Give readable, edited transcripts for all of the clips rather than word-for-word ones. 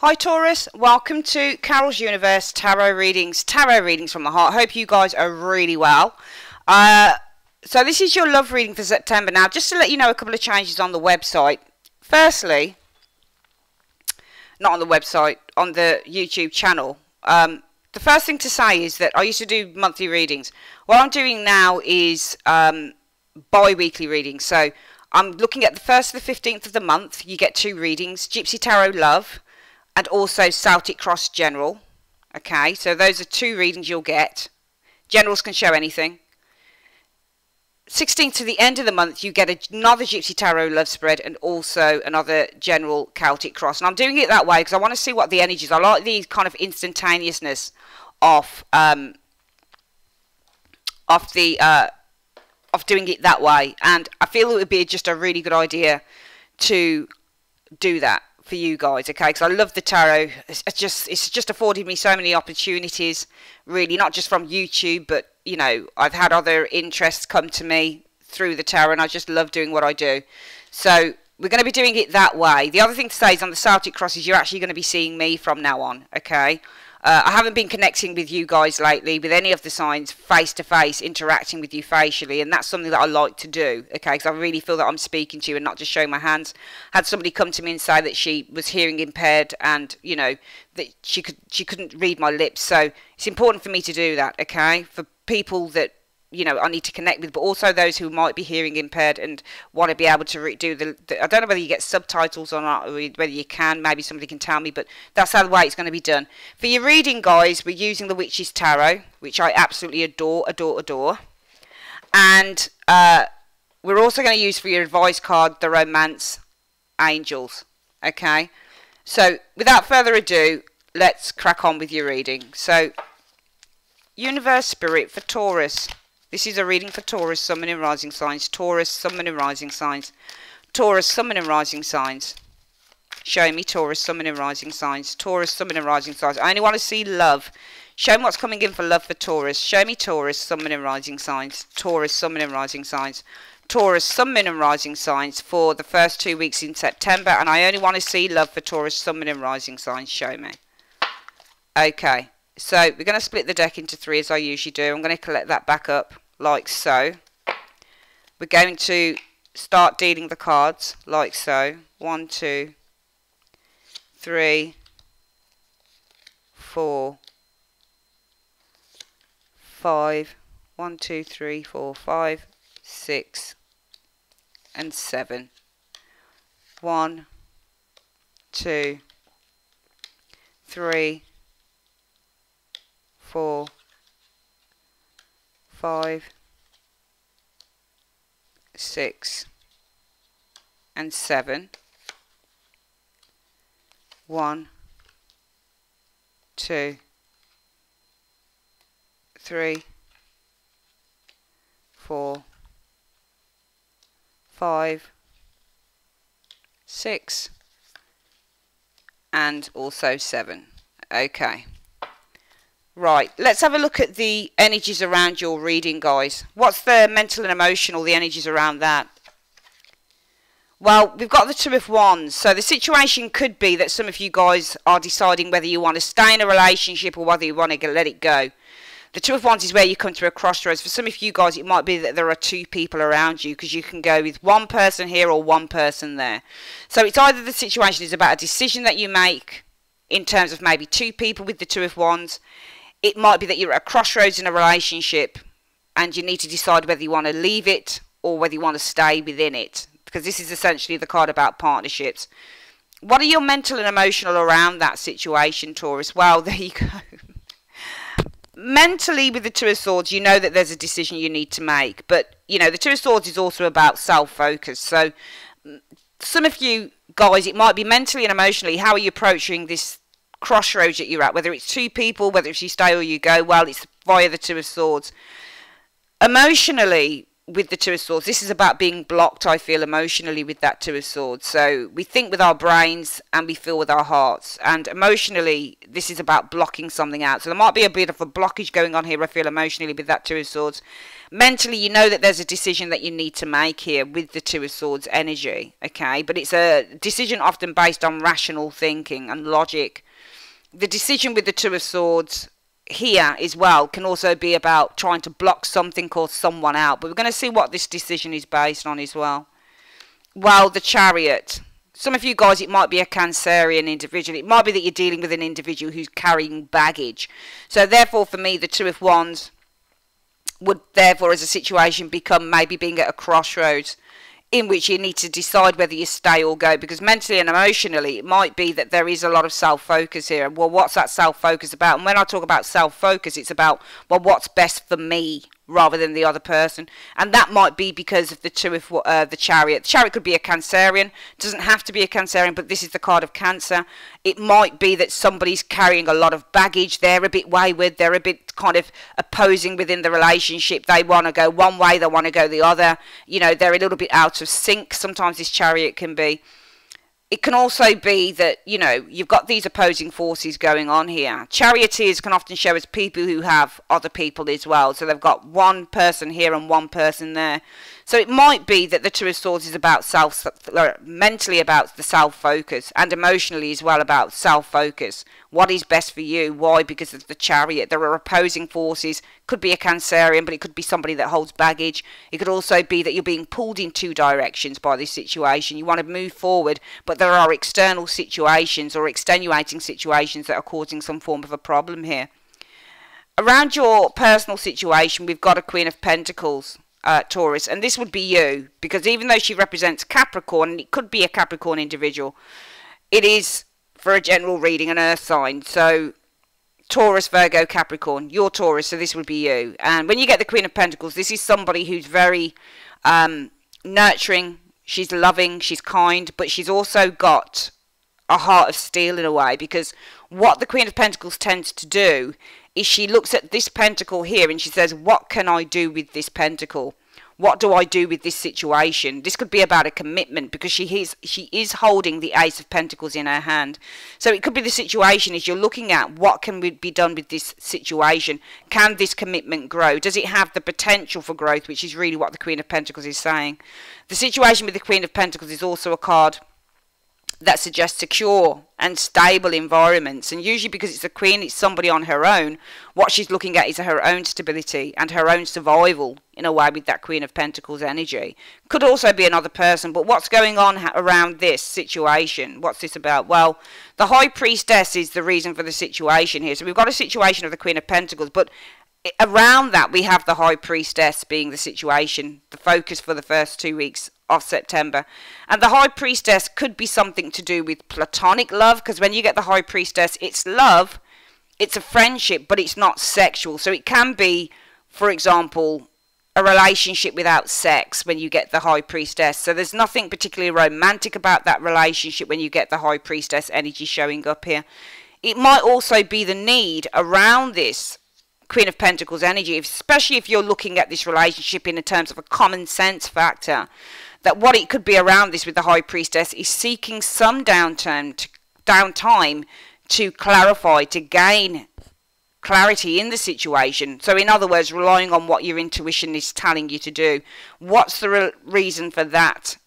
Hi Taurus, welcome to Carol's Universe Tarot Readings from the heart. Hope you guys are really well. So this is your love reading for September. Now, just to let you know a couple of changes on the website. Firstly, not on the website, on the YouTube channel. The first thing to say is that I used to do monthly readings. What I'm doing now is bi-weekly readings. So I'm looking at the 1st to the 15th of the month. You get 2 readings, Gypsy Tarot Love and also Celtic Cross General. Okay, so those are 2 readings you'll get. Generals can show anything. 16th to the end of the month, you get another Gypsy Tarot Love spread and also another General Celtic Cross. And I'm doing it that way because I want to see what the energies are. I like the kind of instantaneousness of doing it that way. And I feel it would be just a really good idea to do that for you guys, okay? Because I love the tarot. It's just afforded me so many opportunities, really, not just from YouTube, but you know, I've had other interests come to me through the tarot, and I just love doing what I do. So we're going to be doing it that way. The other thing to say is on the Celtic crosses, you're actually going to be seeing me from now on, okay? I haven't been connecting with you guys lately, with any of the signs, face-to-face, interacting with you facially, and that's something that I like to do, okay, because I really feel that I'm speaking to you and not just showing my hands. Had somebody come to me and say that she was hearing impaired and, you know, that she couldn't read my lips, so it's important for me to do that, okay, for people that, you know, I need to connect with, but also those who might be hearing impaired and want to be able to do the I don't know whether you get subtitles or not, or whether you can, maybe somebody can tell me, but that's how the way it's going to be done. For your reading, guys, we're using the Witch's Tarot, which I absolutely adore. And we're also going to use for your advice card, the Romance Angels, okay? So, without further ado, let's crack on with your reading. So, Universe Spirit for Taurus. This is a reading for Taurus, Sun, Moon and Rising signs. Taurus, Sun, Moon and Rising signs. Taurus, Sun, Moon and Rising signs. Show me Taurus, Sun, Moon and Rising signs. Taurus, Sun, Moon and Rising signs. I only want to see love. Show me what's coming in for love for Taurus. Show me Taurus, Sun, Moon and Rising signs. Taurus, Sun, Moon and Rising signs. Taurus, Sun, Moon and Rising signs for the first 2 weeks in September. And I only want to see love for Taurus, Sun, Moon and Rising signs. Show me. Okay. So we're going to split the deck into 3 as I usually do. I'm going to collect that back up like so. We're going to start dealing the cards like so. 1, 2, 3, 4, 5. 1, 2, 3, 4, 5, 6, and 7. 1, 2, 3, 4, 5, 6, and 7. 1, 2, 3, 4, 5, 6, and also 7. Okay. Right, let's have a look at the energies around your reading, guys. What's the mental and emotional, the energies around that? Well, we've got the 2 of Wands. So the situation could be that some of you guys are deciding whether you want to stay in a relationship or whether you want to let it go. The 2 of Wands is where you come to a crossroads. For some of you guys, it might be that there are 2 people around you because you can go with 1 person here or 1 person there. So it's either the situation is about a decision that you make in terms of maybe 2 people with the 2 of Wands. It might be that you're at a crossroads in a relationship and you need to decide whether you want to leave it or whether you want to stay within it, because this is essentially the card about partnerships. What are your mental and emotional around that situation, Taurus? Well, there you go. Mentally, with the 2 of Swords, you know that there's a decision you need to make, but you know the 2 of Swords is also about self-focus. So some of you guys, it might be mentally and emotionally, how are you approaching this crossroads that you're at, whether it's 2 people, whether it's you stay or you go. Well, it's via the 2 of Swords. Emotionally, with the Two of Swords, this is about being blocked, I feel, emotionally with that Two of Swords. So we think with our brains and we feel with our hearts. And emotionally, this is about blocking something out. So there might be a bit of a blockage going on here, I feel, emotionally with that Two of Swords. Mentally, you know that there's a decision that you need to make here with the Two of Swords energy, okay? But it's a decision often based on rational thinking and logic. The decision with the Two of Swords here as well can also be about trying to block something or someone out, but we're going to see what this decision is based on as well. Well, the Chariot, some of you guys, it might be a Cancerian individual. It might be that you're dealing with an individual who's carrying baggage. So therefore, for me, the Two of Wands would therefore, as a situation, become maybe being at a crossroads in which you need to decide whether you stay or go, because mentally and emotionally it might be that there is a lot of self-focus here. Well, what's that self-focus about? And when I talk about self-focus, it's about, well, what's best for me rather than the other person. And that might be because of the Two of the Chariot. The Chariot could be a Cancerian. It doesn't have to be a Cancerian, but this is the card of Cancer. It might be that somebody's carrying a lot of baggage. They're a bit wayward. They're a bit kind of opposing within the relationship. They want to go one way. They want to go the other. You know, they're a little bit out of sync. Sometimes this Chariot can be. It can also be that, you know, you've got these opposing forces going on here. Charioteers can often show as people who have other people as well. So they've got one person here and one person there. So it might be that the Two of Swords is about mentally about the self-focus, and emotionally as well about self-focus. What is best for you? Why? Because of the Chariot. There are opposing forces. Could be a Cancerian, but it could be somebody that holds baggage. It could also be that you're being pulled in two directions by this situation. You want to move forward, but there are external situations or extenuating situations that are causing some form of a problem here. Around your personal situation, we've got a Queen of Pentacles. Taurus, and this would be you, because even though she represents Capricorn, and it could be a Capricorn individual, it is, for a general reading, an earth sign. So Taurus, Virgo, Capricorn, you're Taurus, so this would be you. And when you get the Queen of Pentacles, this is somebody who's very nurturing, she's loving, she's kind, but she's also got a heart of steel in a way, because what the Queen of Pentacles tends to do is she looks at this pentacle here and she says, what can I do with this pentacle? What do I do with this situation? This could be about a commitment, because she is holding the Ace of Pentacles in her hand. So it could be the situation is you're looking at what can be done with this situation. Can this commitment grow? Does it have the potential for growth, which is really what the Queen of Pentacles is saying. The situation with the Queen of Pentacles is also a card that suggests secure and stable environments, and usually because it's a queen, it's somebody on her own. What she's looking at is her own stability and her own survival in a way with that Queen of Pentacles energy. Could also be another person, but what's going on around this situation? What's this about? Well, the High Priestess is the reason for the situation here. So we've got a situation of the Queen of Pentacles, but around that we have the High Priestess being the situation, the focus for the first 2 weeks of September. And the High Priestess could be something to do with platonic love, because when you get the High Priestess, it's love, it's a friendship, but it's not sexual. So it can be, for example, a relationship without sex when you get the High Priestess. So there's nothing particularly romantic about that relationship when you get the High Priestess energy showing up here. It might also be the need around this Queen of Pentacles energy, especially if you're looking at this relationship in terms of a common sense factor, that what it could be around this with the High Priestess is seeking some downtime to clarify, to gain clarity in the situation. So in other words, relying on what your intuition is telling you to do. What's the reason for that,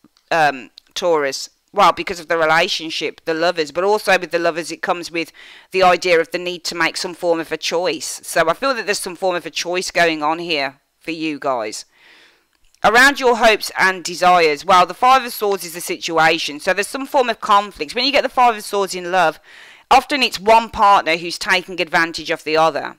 Taurus? Well, because of the relationship, the lovers, but also with the lovers it comes with the idea of the need to make some form of a choice. So I feel that there's some form of a choice going on here for you guys. Around your hopes and desires, well, the Five of Swords is the situation. So there's some form of conflict. When you get the Five of Swords in love, often it's one partner who's taking advantage of the other.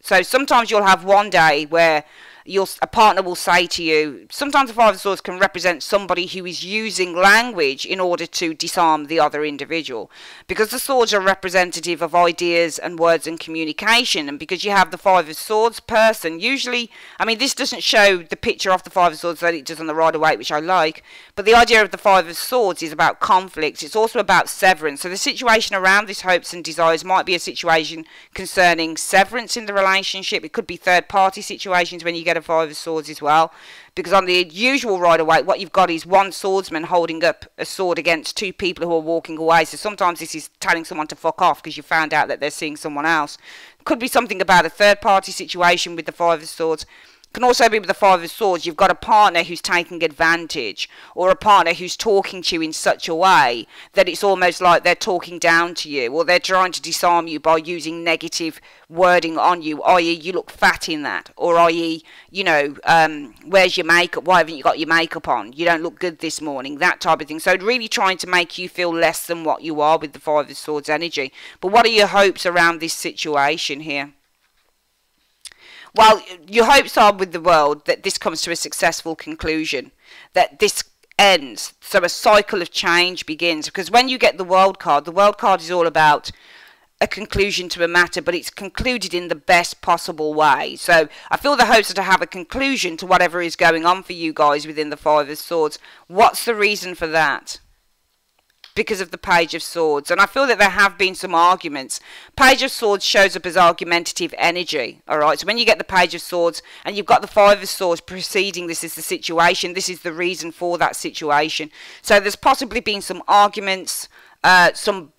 So sometimes you'll have one day where a partner will say to you, sometimes the Five of Swords can represent somebody who is using language in order to disarm the other individual, because the swords are representative of ideas and words and communication, and because you have the Five of Swords person, usually, I mean, this doesn't show the picture of the Five of Swords that it does on the Rider-Waite, which I like, but the idea of the Five of Swords is about conflicts. It's also about severance. So the situation around this hopes and desires might be a situation concerning severance in the relationship. It could be third party situations when you get get a Five of Swords as well. Because on the usual Rider-Waite, what you've got is one swordsman holding up a sword against two people who are walking away. So sometimes this is telling someone to fuck off because you found out that they're seeing someone else. Could be something about a third-party situation with the Five of Swords. Can also be with the Five of Swords, you've got a partner who's taking advantage, or a partner who's talking to you in such a way that it's almost like they're talking down to you, or they're trying to disarm you by using negative wording on you, i.e. you look fat in that, or i.e. you know, where's your makeup, why haven't you got your makeup on, you don't look good this morning, that type of thing. So really trying to make you feel less than what you are with the Five of Swords energy. But what are your hopes around this situation here? Well, your hopes are with the world that this comes to a successful conclusion, that this ends, so a cycle of change begins. Because when you get the World card is all about a conclusion to a matter, but it's concluded in the best possible way. So I feel the hopes are to have a conclusion to whatever is going on for you guys within the Five of Swords. What's the reason for that? Because of the Page of Swords. And I feel that there have been some arguments. Page of Swords shows up as argumentative energy. Alright, so when you get the Page of Swords and you've got the Five of Swords preceding this is the situation, this is the reason for that situation. So there's possibly been some arguments, some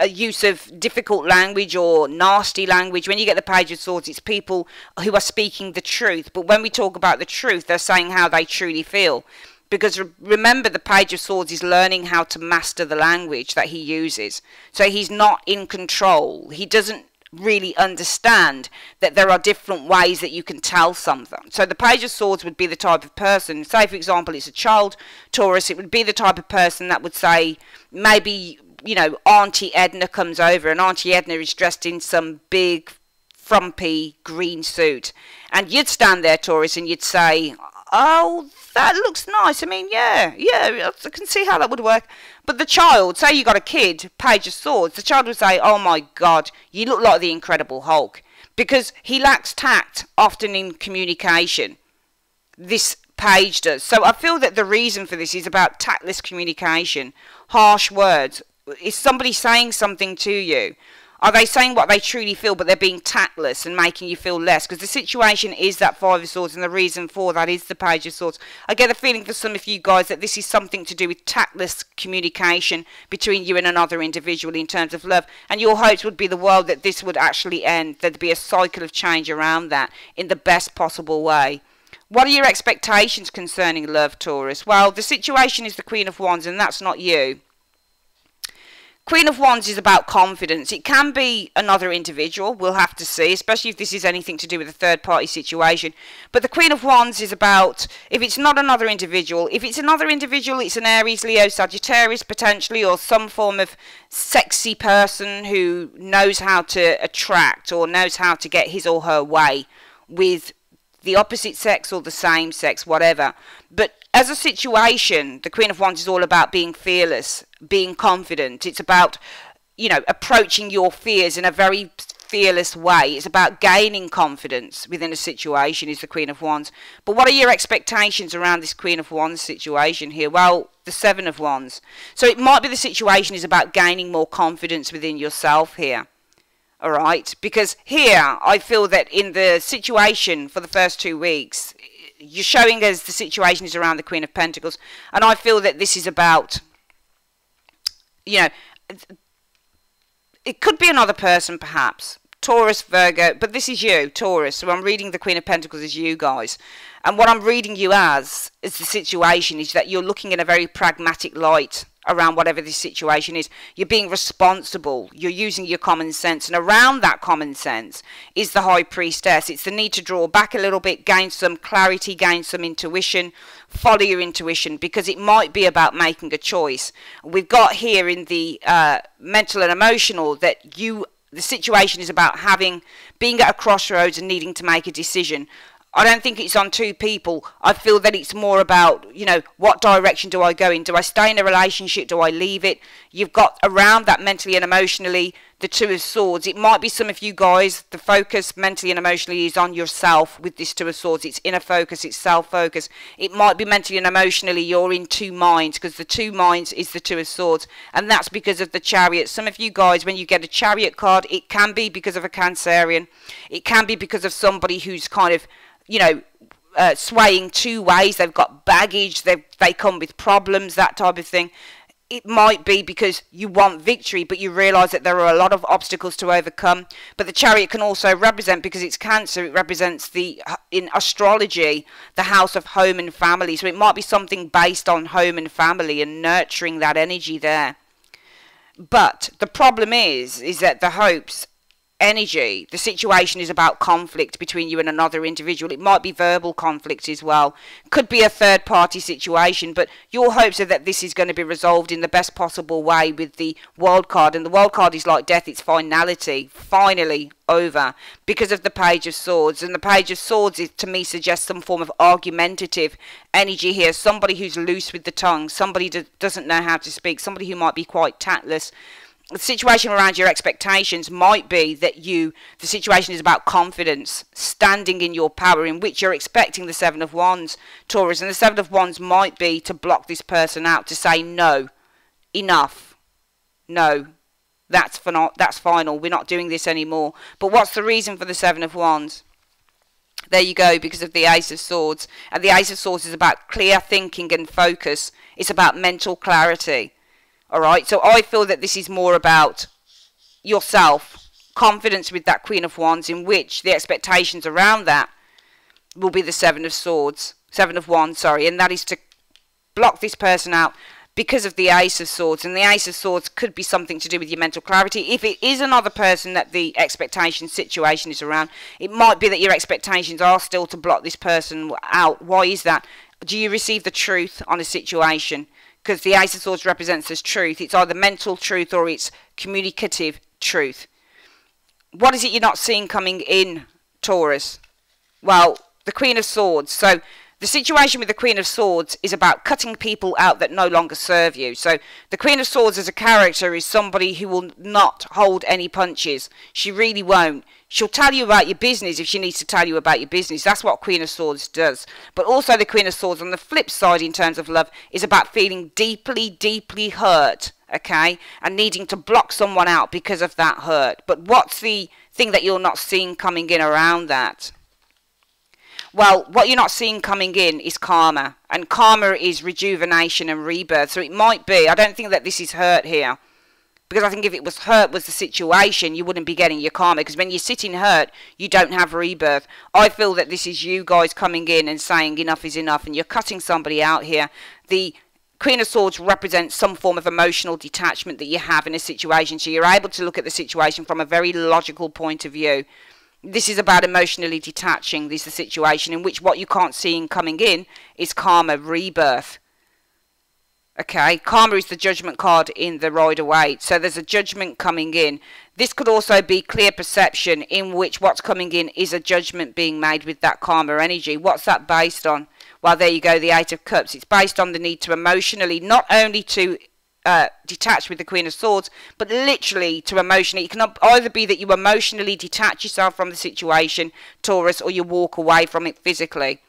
use of difficult language or nasty language. When you get the Page of Swords, it's people who are speaking the truth. But when we talk about the truth, they're saying how they truly feel. Because remember, the Page of Swords is learning how to master the language that he uses. So he's not in control. He doesn't really understand that there are different ways that you can tell something. So the Page of Swords would be the type of person, say for example it's a child, Taurus, it would be the type of person that would say, maybe, you know, Auntie Edna comes over and Auntie Edna is dressed in some big, frumpy green suit. And you'd stand there, Taurus, and you'd say, oh, that looks nice. I mean, yeah, I can see how that would work. But the child, say you got a kid, Page of Swords, the child would say, oh my God, you look like the Incredible Hulk. Because he lacks tact, often in communication. This Page does. So I feel that the reason for this is about tactless communication, harsh words. Is somebody saying something to you? Are they saying what they truly feel, but they're being tactless and making you feel less? Because the situation is that Five of Swords, and the reason for that is the Page of Swords. I get a feeling for some of you guys that this is something to do with tactless communication between you and another individual in terms of love. And your hopes would be the world that this would actually end, there'd be a cycle of change around that in the best possible way. What are your expectations concerning love, Taurus? Well, the situation is the Queen of Wands, and that's not you. Queen of Wands is about confidence. It can be another individual, we'll have to see, especially if this is anything to do with a third-party situation. But the Queen of Wands is about, if it's not another individual, if it's another individual, it's an Aries, Leo, Sagittarius potentially, or some form of sexy person who knows how to attract or knows how to get his or her way with the opposite sex or the same sex, whatever. But as a situation, the Queen of Wands is all about being fearless, being confident. It's about, you know, approaching your fears in a very fearless way. It's about gaining confidence within a situation, is the Queen of Wands. But what are your expectations around this Queen of Wands situation here? Well, the Seven of Wands. So it might be the situation is about gaining more confidence within yourself here. Alright, because here I feel that in the situation for the first 2 weeks, you're showing us the situation is around the Queen of Pentacles, and I feel that this is about, you know, it could be another person perhaps, Taurus, Virgo, but this is you, Taurus, so I'm reading the Queen of Pentacles as you guys, and what I'm reading you as is the situation is that you're looking in a very pragmatic light around whatever this situation is. You're being responsible, you're using your common sense, and around that common sense is the High Priestess. It's the need to draw back a little bit, gain some clarity, gain some intuition, follow your intuition, because it might be about making a choice. We've got here in the mental and emotional that the situation is about being at a crossroads and needing to make a decision. I don't think it's on two people. I feel that it's more about, you know, what direction do I go in? Do I stay in a relationship? Do I leave it? You've got around that mentally and emotionally the Two of Swords. It might be some of you guys, the focus mentally and emotionally is on yourself with this Two of Swords. It's inner focus, it's self-focus. It might be mentally and emotionally you're in two minds, because the two minds is the Two of Swords. And that's because of the Chariot. Some of you guys, when you get a Chariot card, it can be because of a Cancerian. It can be because of somebody who's kind of, you know, swaying two ways. They've got baggage, they come with problems, that type of thing. It might be because you want victory, but you realise that there are a lot of obstacles to overcome. But the Chariot can also represent, because it's Cancer, it represents in astrology, the house of home and family. So it might be something based on home and family and nurturing that energy there. But the problem is that the hopes energy, the situation is about conflict between you and another individual. It might be verbal conflict as well, could be a third party situation, but your hopes are that this is going to be resolved in the best possible way with the World card. And the World card is like death, it's finality, finally over, because of the Page of Swords. And the Page of Swords is, to me, suggests some form of argumentative energy here, somebody who's loose with the tongue, somebody that doesn't know how to speak, somebody who might be quite tactless. The situation around your expectations might be that the situation is about confidence, standing in your power, in which you're expecting the Seven of Wands, Taurus. And the Seven of Wands might be to block this person out, to say no, enough, no, that's final, we're not doing this anymore. But what's the reason for the Seven of Wands? There you go, because of the Ace of Swords. And the Ace of Swords is about clear thinking and focus. It's about mental clarity. Alright, so I feel that this is more about yourself, confidence with that Queen of Wands, in which the expectations around that will be the Seven of Wands, sorry, and that is to block this person out because of the Ace of Swords. And the Ace of Swords could be something to do with your mental clarity. If it is another person that the expectation situation is around, it might be that your expectations are still to block this person out. Why is that? Do you receive the truth on a situation? Because the Ace of Swords represents as truth. It's either mental truth or it's communicative truth. What is it you're not seeing coming in, Taurus? Well, the Queen of Swords. So the situation with the Queen of Swords is about cutting people out that no longer serve you. So the Queen of Swords as a character is somebody who will not hold any punches. She really won't. She'll tell you about your business if she needs to tell you about your business. That's what Queen of Swords does. But also the Queen of Swords, on the flip side in terms of love, is about feeling deeply, deeply hurt, okay? And needing to block someone out because of that hurt. But what's the thing that you're not seeing coming in around that? Well, what you're not seeing coming in is karma. And karma is rejuvenation and rebirth. So it might be, I don't think that this is hurt here. Because I think if it was hurt was the situation, you wouldn't be getting your karma. Because when you're sitting hurt, you don't have rebirth. I feel that this is you guys coming in and saying enough is enough. And you're cutting somebody out here. The Queen of Swords represents some form of emotional detachment that you have in a situation. So you're able to look at the situation from a very logical point of view. This is about emotionally detaching. This is the situation in which what you can't see coming in is karma, rebirth. Okay, karma is the judgment card in the Rider-Waite. So there's a judgment coming in. This could also be clear perception, in which what's coming in is a judgment being made with that karma energy. What's that based on? Well, there you go, the Eight of Cups. It's based on the need to emotionally, not only to detach with the Queen of Swords, but literally to emotionally. It can either be that you emotionally detach yourself from the situation, Taurus, or you walk away from it physically.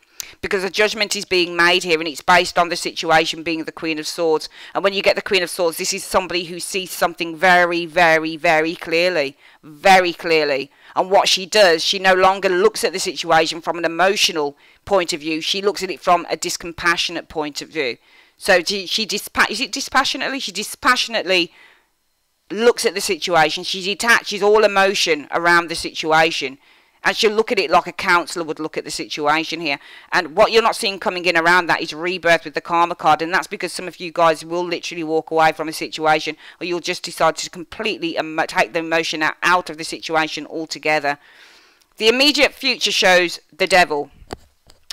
Because a judgment is being made here, and it's based on the situation being the Queen of Swords. And when you get the Queen of Swords, this is somebody who sees something very, very, very clearly. Very clearly. And what she does, she no longer looks at the situation from an emotional point of view. She looks at it from a discompassionate point of view. So she dispassionately? She dispassionately looks at the situation. She detaches all emotion around the situation. And she'll look at it like a counsellor would look at the situation here. And what you're not seeing coming in around that is rebirth with the karma card. And that's because some of you guys will literally walk away from a situation, or you'll just decide to completely take the emotion out of the situation altogether. The immediate future shows the devil,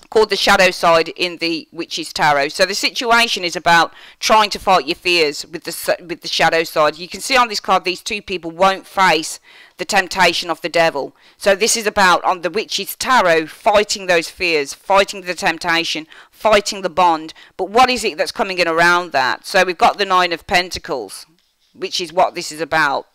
called the shadow side in the Witch's Tarot. So the situation is about trying to fight your fears with the shadow side. You can see on this card these two people won't face the temptation of the devil. So this is about, on the Witch's Tarot, fighting those fears, fighting the temptation, fighting the bond. But what is it that's coming in around that? So we've got the Nine of Pentacles, which is what this is about.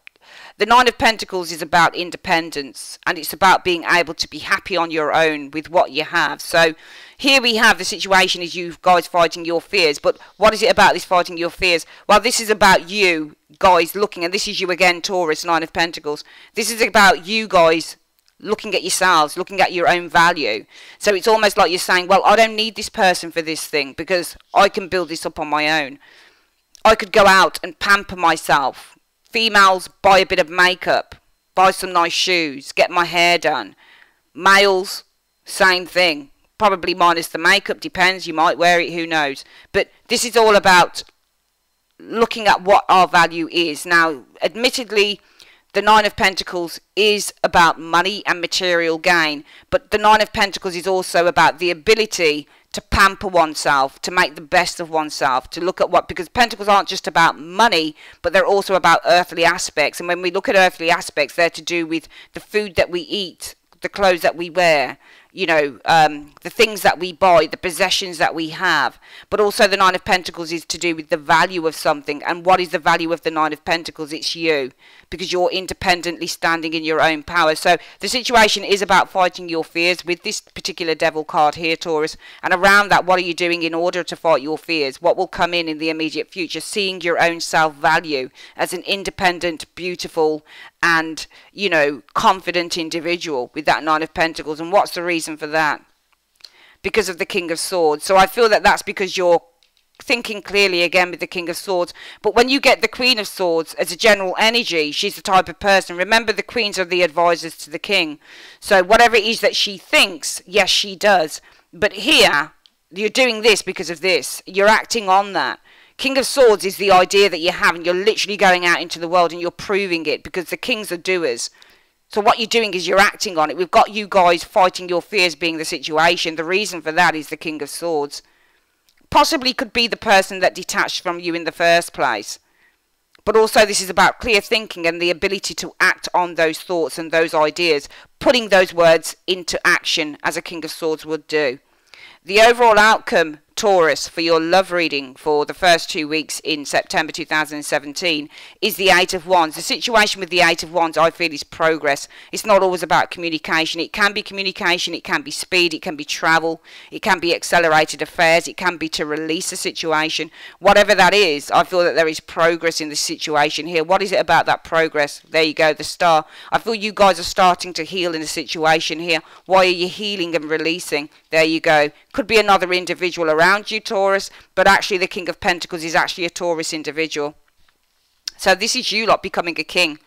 The Nine of Pentacles is about independence, and it's about being able to be happy on your own with what you have. So here we have the situation is you guys fighting your fears. But what is it about this fighting your fears? Well, this is about you guys looking, and this is you again, Taurus, Nine of Pentacles. This is about you guys looking at yourselves, looking at your own value. So it's almost like you're saying, well, I don't need this person for this thing because I can build this up on my own. I could go out and pamper myself. Females, buy a bit of makeup, buy some nice shoes, get my hair done. Males, same thing. Probably minus the makeup, depends, you might wear it, who knows. But this is all about looking at what our value is. Now, admittedly, the Nine of Pentacles is about money and material gain, but the Nine of Pentacles is also about the ability to pamper oneself, to make the best of oneself, to look at what, because Pentacles aren't just about money, but they're also about earthly aspects. And when we look at earthly aspects, they're to do with the food that we eat, the clothes that we wear, you know, the things that we buy, the possessions that we have. But also the Nine of Pentacles is to do with the value of something. And what is the value of the Nine of Pentacles? It's you, because you're independently standing in your own power. So the situation is about fighting your fears with this particular Devil card here, Taurus. And around that, what are you doing in order to fight your fears? What will come in the immediate future? Seeing your own self-value as an independent, beautiful, and, you know, confident individual with that Nine of Pentacles. And what's the reason for that? Because of the King of Swords. So I feel that that's because you're thinking clearly again with the King of Swords. But when you get the Queen of Swords as a general energy, she's the type of person, remember, the queens are the advisors to the king. So whatever it is that she thinks, yes, she does. But here, you're doing this because of this. You're acting on that. King of Swords is the idea that you have, and you're literally going out into the world and you're proving it, because the kings are doers. So what you're doing is you're acting on it. We've got you guys fighting your fears being the situation. The reason for that is the King of Swords. Possibly could be the person that detached from you in the first place. But also this is about clear thinking and the ability to act on those thoughts and those ideas, putting those words into action as a King of Swords would do. The overall outcome, Taurus, for your love reading for the first 2 weeks in September 2017 is the Eight of Wands. The situation with the Eight of Wands, I feel, is progress. It's not always about communication. It can be communication, it can be speed, it can be travel, it can be accelerated affairs, it can be to release a situation. Whatever that is, I feel that there is progress in the situation here. What is it about that progress? There you go, the Star. I feel you guys are starting to heal in the situation here. Why are you healing and releasing? There you go. Could be another individual around you, Taurus, but actually the King of Pentacles is actually a Taurus individual. So this is you lot becoming a king.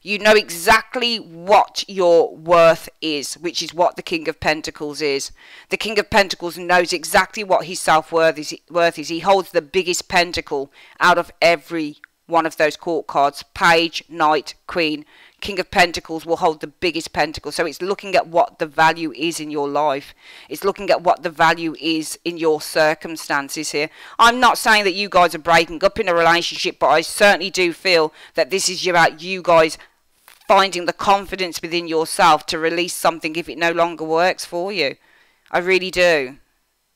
You know exactly what your worth is, which is what the King of Pentacles is. The King of Pentacles knows exactly what his self-worth is. He holds the biggest pentacle out of every one of those court cards. Page, Knight, Queen. King of Pentacles will hold the biggest pentacle. So it's looking at what the value is in your life. It's looking at what the value is in your circumstances here. I'm not saying that you guys are breaking up in a relationship, but I certainly do feel that this is about you guys finding the confidence within yourself to release something if it no longer works for you. I really do.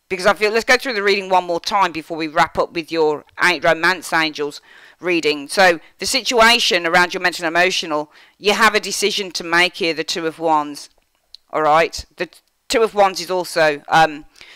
Because I feel, let's go through the reading one more time before we wrap up with your Romance Angels reading. So the situation around your mental and emotional, you have a decision to make here, the Two of Wands. All right. The Two of Wands is also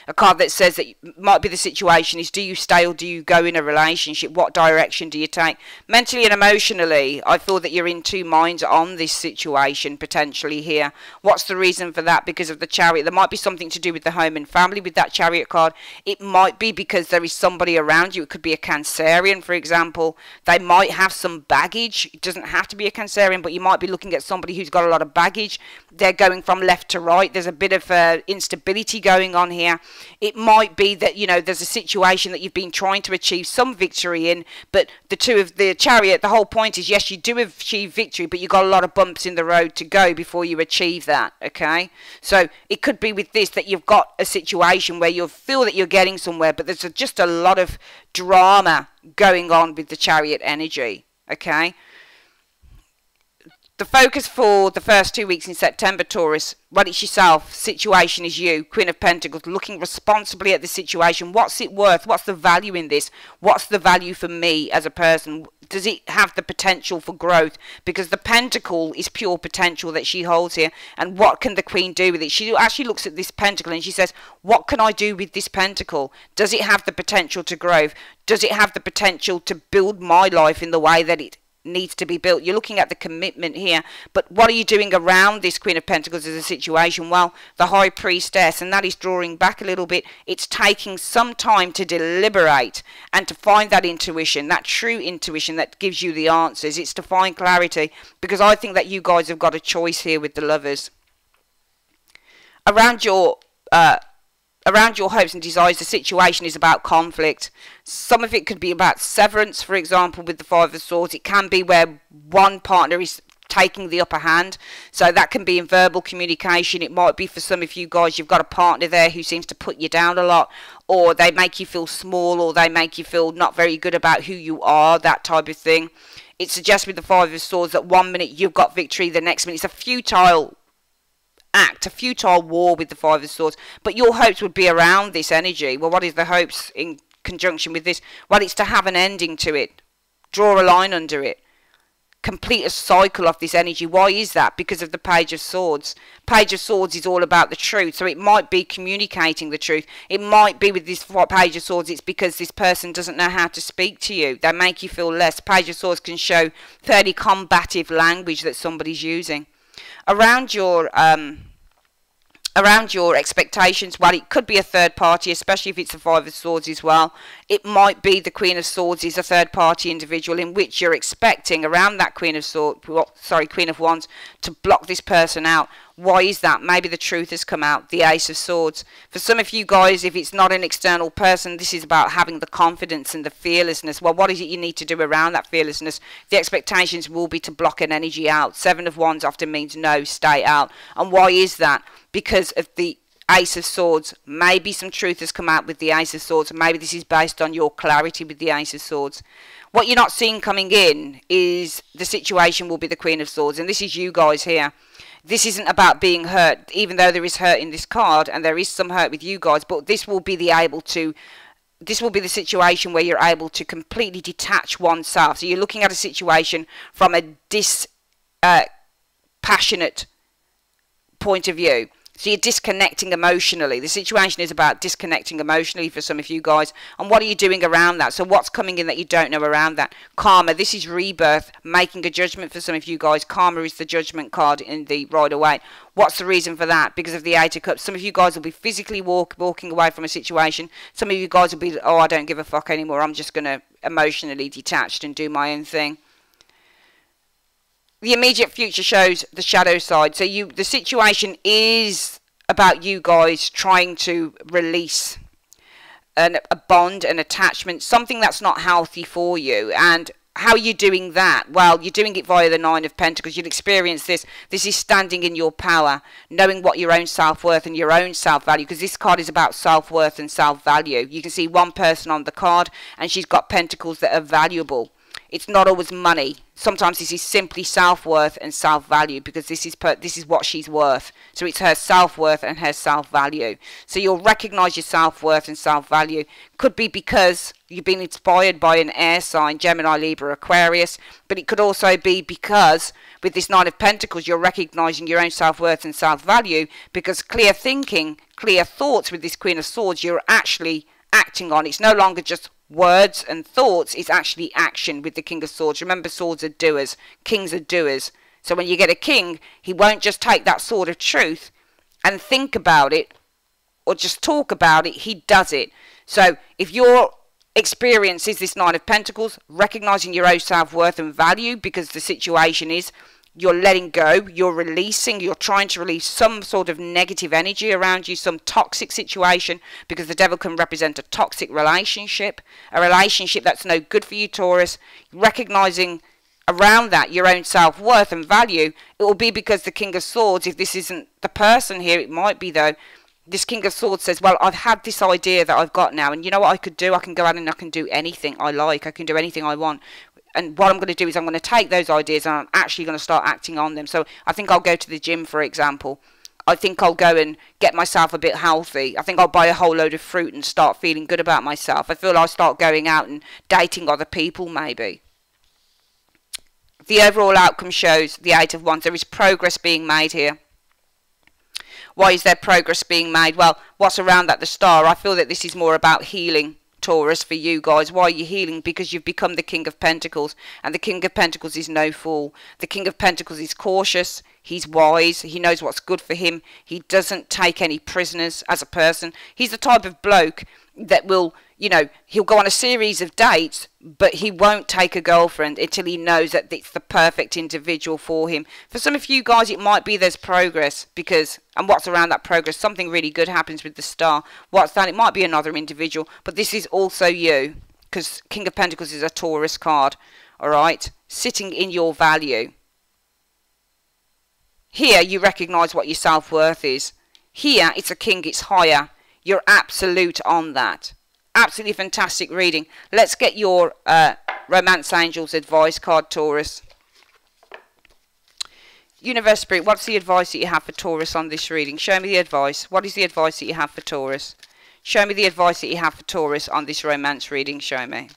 a card that says that might be the situation is, do you stay or do you go in a relationship? What direction do you take? Mentally and emotionally, I feel that you're in two minds on this situation potentially here. What's the reason for that? Because of the Chariot. There might be something to do with the home and family with that Chariot card. It might be because there is somebody around you. It could be a Cancerian, for example. They might have some baggage. It doesn't have to be a Cancerian, but you might be looking at somebody who's got a lot of baggage. They're going from left to right. There's a bit of instability going on here. It might be that, you know, there's a situation that you've been trying to achieve some victory in, but the Chariot, the whole point is, yes, you do achieve victory, but you've got a lot of bumps in the road to go before you achieve that, okay? So it could be with this that you've got a situation where you feel that you're getting somewhere, but there's just a lot of drama going on with the Chariot energy, okay? The focus for the first 2 weeks in September, Taurus, well, it's yourself. Situation is you, Queen of Pentacles, looking responsibly at the situation. What's it worth? What's the value in this? What's the value for me as a person? Does it have the potential for growth? Because the Pentacle is pure potential that she holds here. And what can the Queen do with it? She actually looks at this Pentacle and she says, what can I do with this Pentacle? Does it have the potential to grow? Does it have the potential to build my life in the way that it needs to be built. You're looking at the commitment here, but what are you doing around this Queen of Pentacles as a situation? Well, the High Priestess, and that is drawing back a little bit. It's taking some time to deliberate and to find that intuition, that true intuition that gives you the answers. It's to find clarity, because I think that you guys have got a choice here with the Lovers. Around your hopes and desires, the situation is about conflict. Some of it could be about severance, for example, with the Five of Swords. It can be where one partner is taking the upper hand. So that can be in verbal communication. It might be for some of you guys, you've got a partner there who seems to put you down a lot, or they make you feel small, or they make you feel not very good about who you are, that type of thing. It suggests with the Five of Swords that one minute you've got victory, the next minute it's a futile act, a futile war with the Five of Swords. But your hopes would be around this energy. Well, what is the hopes in conjunction with this? Well, it's to have an ending to it, draw a line under it, complete a cycle of this energy. Why is that? Because of the Page of Swords. Page of Swords is all about the truth, so it might be communicating the truth. It might be with this Page of Swords, it's because this person doesn't know how to speak to you. They make you feel less. Page of Swords can show fairly combative language that somebody's using. Around your expectations, well, it could be a third party, especially if it's the Five of Swords as well. It might be the Queen of Swords is a third party individual in which you're expecting around that Queen of Wands to block this person out. Why is that? Maybe the truth has come out, the Ace of Swords. For some of you guys, if it's not an external person, this is about having the confidence and the fearlessness. Well, what is it you need to do around that fearlessness? The expectations will be to block an energy out. Seven of Wands often means no, stay out. And why is that? Because of the Ace of Swords. Maybe some truth has come out with the Ace of Swords. Maybe this is based on your clarity with the Ace of Swords. What you're not seeing coming in is the situation will be the Queen of Swords. And this is you guys here. This isn't about being hurt, even though there is hurt in this card, and there is some hurt with you guys, but this will be this will be the situation where you're able to completely detach oneself. So you're looking at a situation from a passionate point of view. So you're disconnecting emotionally. The situation is about disconnecting emotionally for some of you guys. And what are you doing around that? So what's coming in that you don't know around that? Karma. This is rebirth, making a judgment for some of you guys. Karma is the judgment card in the Rider-Waite. What's the reason for that? Because of the Eight of Cups. Some of you guys will be physically walking away from a situation. Some of you guys will be, oh, I don't give a fuck anymore. I'm just going to emotionally detached and do my own thing. The immediate future shows the shadow side. So the situation is about you guys trying to release a bond, an attachment, something that's not healthy for you. And how are you doing that? Well, you're doing it via the Nine of Pentacles. You'll experience this. This is standing in your power, knowing what your own self-worth and your own self-value, because this card is about self-worth and self-value. You can see one person on the card, and she's got pentacles that are valuable. It's not always money. Sometimes this is simply self-worth and self-value, because this is what she's worth. So it's her self-worth and her self-value. So you'll recognize your self-worth and self-value. Could be because you've been inspired by an air sign, Gemini, Libra, Aquarius. But it could also be because with this Nine of Pentacles, you're recognizing your own self-worth and self-value, because clear thinking, clear thoughts with this Queen of Swords, you're actually acting on. It's no longer just words and thoughts, is actually action with the King of Swords. Remember, swords are doers, kings are doers. So when you get a king, he won't just take that sword of truth and think about it or just talk about it, he does it. So if your experience is this Nine of Pentacles, recognizing your own self-worth and value, because the situation is you're letting go, you're releasing, you're trying to release some sort of negative energy around you, some toxic situation, because the devil can represent a toxic relationship, a relationship that's no good for you, Taurus. Recognizing around that your own self-worth and value, it will be because the King of Swords, if this isn't the person here, it might be though, this King of Swords says, well, I've had this idea that I've got now, and you know what I could do? I can go out and I can do anything I like, I can do anything I want. And what I'm going to do is I'm going to take those ideas and I'm actually going to start acting on them. So I think I'll go to the gym, for example. I think I'll go and get myself a bit healthy. I think I'll buy a whole load of fruit and start feeling good about myself. I feel I'll start going out and dating other people, maybe. The overall outcome shows the Eight of Wands. There is progress being made here. Why is there progress being made? Well, what's around that? The Star. I feel that this is more about healing, Taurus, for you guys. Why are you healing? Because you've become the King of Pentacles, and the King of Pentacles is no fool. The King of Pentacles is cautious, he's wise, he knows what's good for him, he doesn't take any prisoners as a person. He's the type of bloke that will, you know, he'll go on a series of dates, but he won't take a girlfriend until he knows that it's the perfect individual for him. For some of you guys, it might be there's progress, because, and what's around that progress, something really good happens with the star. What's that? It might be another individual, but this is also you, because King of Pentacles is a Taurus card, alright? Sitting in your value. Here, you recognise what your self-worth is. Here, it's a king, it's higher. You're absolute on that. Absolutely fantastic reading. Let's get your Romance Angels advice card, Taurus. Universe Spirit, what's the advice that you have for Taurus on this reading? Show me the advice. What is the advice that you have for Taurus? Show me the advice that you have for Taurus on this romance reading. Show me.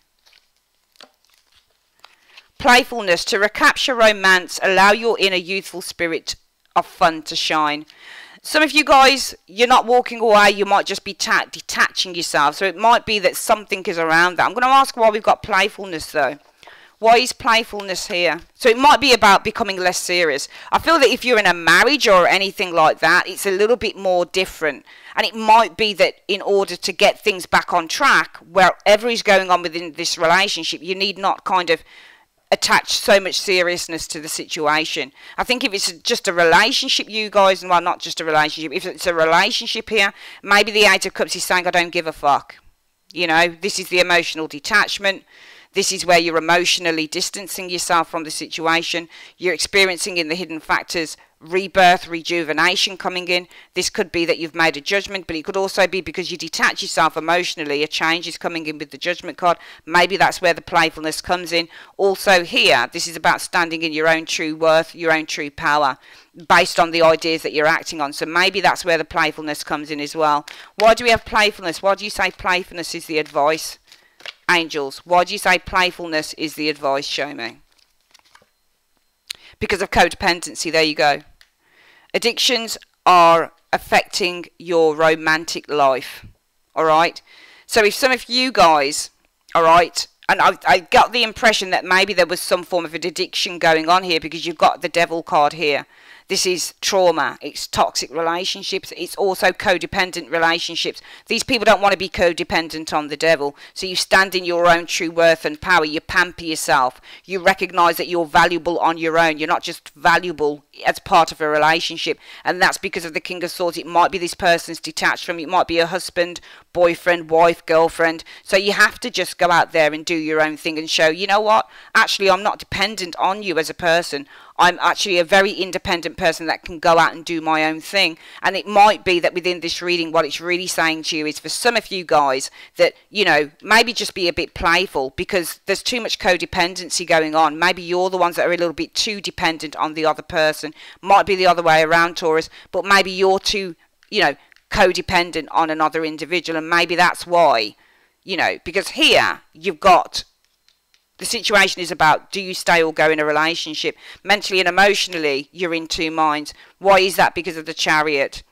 Playfulness. To recapture romance, allow your inner youthful spirit of fun to shine. Some of you guys, you're not walking away, you might just be detaching yourself. So it might be that something is around that. I'm going to ask why we've got playfulness though. Why is playfulness here? So it might be about becoming less serious. I feel that if you're in a marriage or anything like that, it's a little bit more different. And it might be that in order to get things back on track, wherever is going on within this relationship, you need not kind of attach so much seriousness to the situation. I think if it's just a relationship, you guys, and well, not just a relationship, if it's a relationship here, maybe the Eight of Cups is saying, I don't give a fuck. You know, this is the emotional detachment. This is where you're emotionally distancing yourself from the situation. You're experiencing in the hidden factors rebirth, rejuvenation coming in. This could be that you've made a judgment, but it could also be because you detach yourself emotionally. A change is coming in with the Judgment card. Maybe that's where the playfulness comes in. Also here, this is about standing in your own true worth, your own true power, based on the ideas that you're acting on. So maybe that's where the playfulness comes in as well. Why do we have playfulness? Why do you say playfulness is the advice? Angels, why do you say playfulness is the advice? Show me. Because of codependency. There you go. Addictions are affecting your romantic life. Alright? So if some of you guys, alright, and I got the impression that maybe there was some form of an addiction going on here, because you've got the Devil card here. This is trauma, it's toxic relationships, it's also codependent relationships. These people don't want to be codependent on the devil. So you stand in your own true worth and power, you pamper yourself, you recognize that you're valuable on your own, you're not just valuable as part of a relationship. And that's because of the King of Swords. It might be this person's detached from you, it might be a husband, boyfriend, wife, girlfriend. So you have to just go out there and do your own thing and show, you know what, actually I'm not dependent on you as a person. I'm actually a very independent person that can go out and do my own thing. And it might be that within this reading, what it's really saying to you is, for some of you guys, that, you know, maybe just be a bit playful, because there's too much codependency going on. Maybe you're the ones that are a little bit too dependent on the other person. Might be the other way around, Taurus, but maybe you're too, you know, codependent on another individual. And maybe that's why, you know, because here you've got, the situation is about, do you stay or go in a relationship? Mentally and emotionally, you're in two minds. Why is that? Because of the Chariot.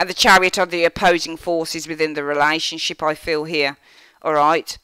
And the Chariot are the opposing forces within the relationship, I feel here. Alright?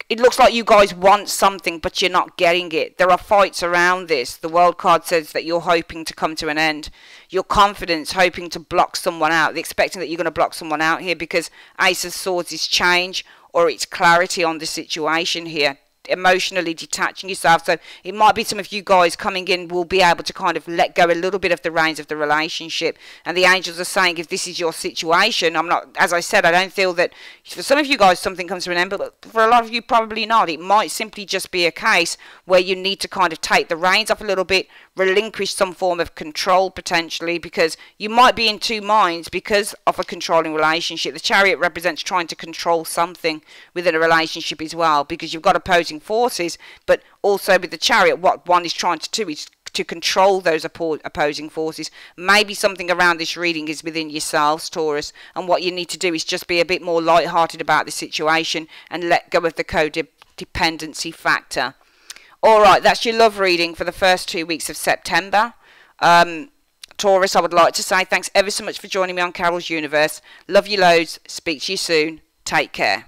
It looks like you guys want something, but you're not getting it. There are fights around this. The World card says that you're hoping to come to an end. Your confidence, hoping to block someone out. They're expecting that you're going to block someone out here, because Ace of Swords is change, or it's clarity on the situation here. Emotionally detaching yourself. So it might be some of you guys coming in will be able to kind of let go a little bit of the reins of the relationship. And the angels are saying, if this is your situation, I'm not, as I said, I don't feel that for some of you guys something comes to an end, but for a lot of you probably not. It might simply just be a case where you need to kind of take the reins off a little bit, relinquish some form of control potentially, because you might be in two minds because of a controlling relationship. The Chariot represents trying to control something within a relationship as well, because you've got opposing forces, but also with the Chariot, what one is trying to do is to control those opposing forces. Maybe something around this reading is within yourselves, Taurus, and what you need to do is just be a bit more light-hearted about the situation and let go of the codependency factor. Alright, that's your love reading for the first 2 weeks of September. Taurus, I would like to say thanks ever so much for joining me on Carol's Universe. Love you loads. Speak to you soon. Take care.